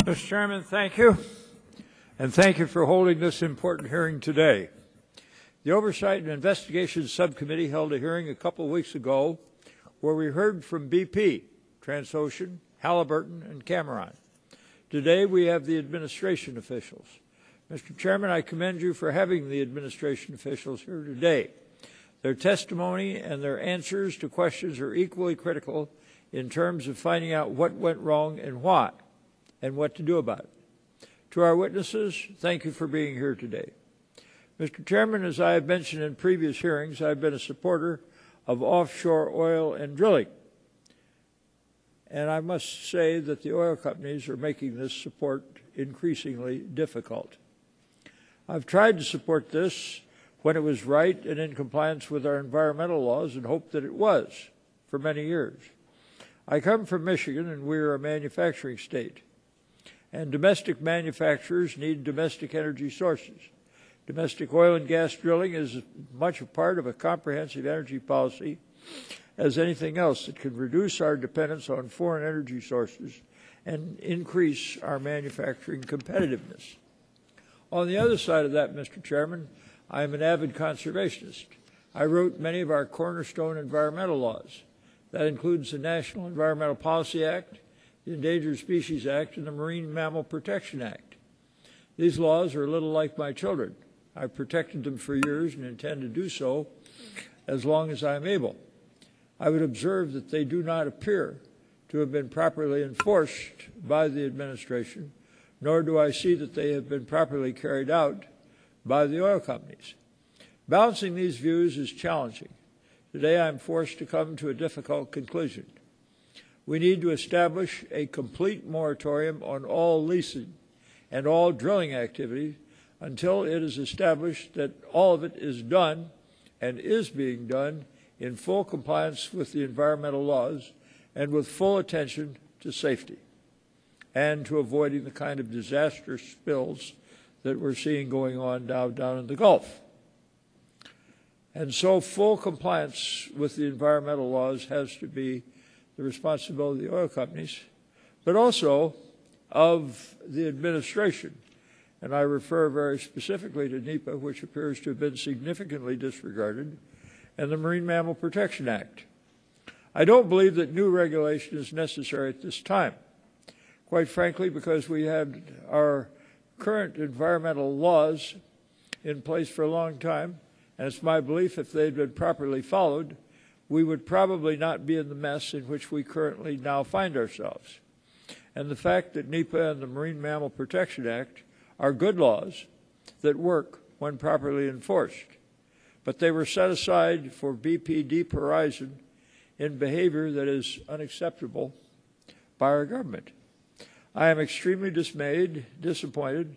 Mr. Chairman, thank you, and thank you for holding this important hearing today. The Oversight and Investigations Subcommittee held a hearing a couple of weeks ago where we heard from BP, Transocean, Halliburton, and Cameron. Today we have the administration officials. Mr. Chairman, I commend you for having the administration officials here today. Their testimony and their answers to questions are equally critical in terms of finding out what went wrong and why, and what to do about it. To our witnesses, thank you for being here today. Mr. Chairman, as I have mentioned in previous hearings, I've been a supporter of offshore oil and drilling. And I must say that the oil companies are making this support increasingly difficult. I've tried to support this when it was right and in compliance with our environmental laws and hoped that it was for many years. I come from Michigan, and we are a manufacturing state. And domestic manufacturers need domestic energy sources. Domestic oil and gas drilling is much a part of a comprehensive energy policy as anything else that can reduce our dependence on foreign energy sources and increase our manufacturing competitiveness. On the other side of that, Mr. Chairman, I am an avid conservationist. I wrote many of our cornerstone environmental laws. That includes the National Environmental Policy Act, the Endangered Species Act, and the Marine Mammal Protection Act. These laws are a little like my children. I've protected them for years and intend to do so as long as I'm able. I would observe that they do not appear to have been properly enforced by the administration, nor do I see that they have been properly carried out by the oil companies. Balancing these views is challenging. Today I'm forced to come to a difficult conclusion. We need to establish a complete moratorium on all leasing and all drilling activity until it is established that all of it is done and is being done in full compliance with the environmental laws and with full attention to safety and to avoiding the kind of disaster spills that we're seeing going on now down in the Gulf. And so full compliance with the environmental laws has to be the responsibility of the oil companies, but also of the administration. And I refer very specifically to NEPA, which appears to have been significantly disregarded, and the Marine Mammal Protection Act. I don't believe that new regulation is necessary at this time, quite frankly, because we had our current environmental laws in place for a long time, and it's my belief if they'd been properly followed, we would probably not be in the mess in which we currently now find ourselves. And the fact that NEPA and the Marine Mammal Protection Act are good laws that work when properly enforced, but they were set aside for BP Deep Horizon in behavior that is unacceptable by our government. I am extremely dismayed, disappointed,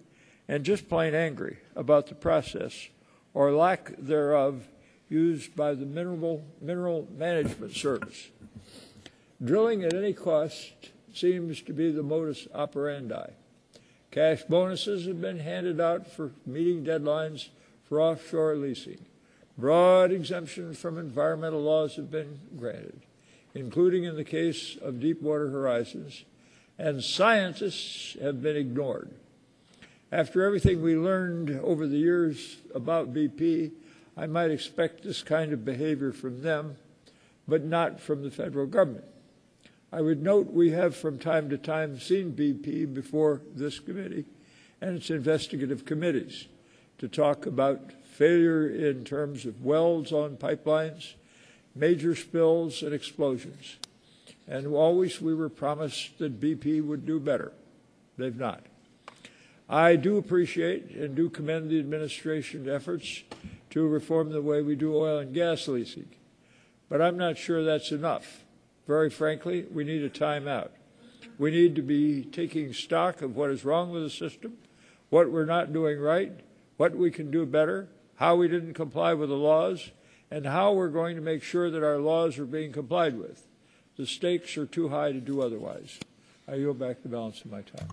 and just plain angry about the process or lack thereof used by the Mineral Management Service. Drilling at any cost seems to be the modus operandi. Cash bonuses have been handed out for meeting deadlines for offshore leasing. Broad exemptions from environmental laws have been granted, including in the case of Deepwater Horizons, and scientists have been ignored. After everything we learned over the years about BP, I might expect this kind of behavior from them, but not from the federal government. I would note we have from time to time seen BP before this committee and its investigative committees to talk about failure in terms of welds on pipelines, major spills and explosions. And always we were promised that BP would do better. They've not. I do appreciate and do commend the administration's efforts to reform the way we do oil and gas leasing, but I'm not sure that's enough. Very frankly, we need a timeout. We need to be taking stock of what is wrong with the system, what we're not doing right, what we can do better, how we didn't comply with the laws, and how we're going to make sure that our laws are being complied with. The stakes are too high to do otherwise. I yield back the balance of my time.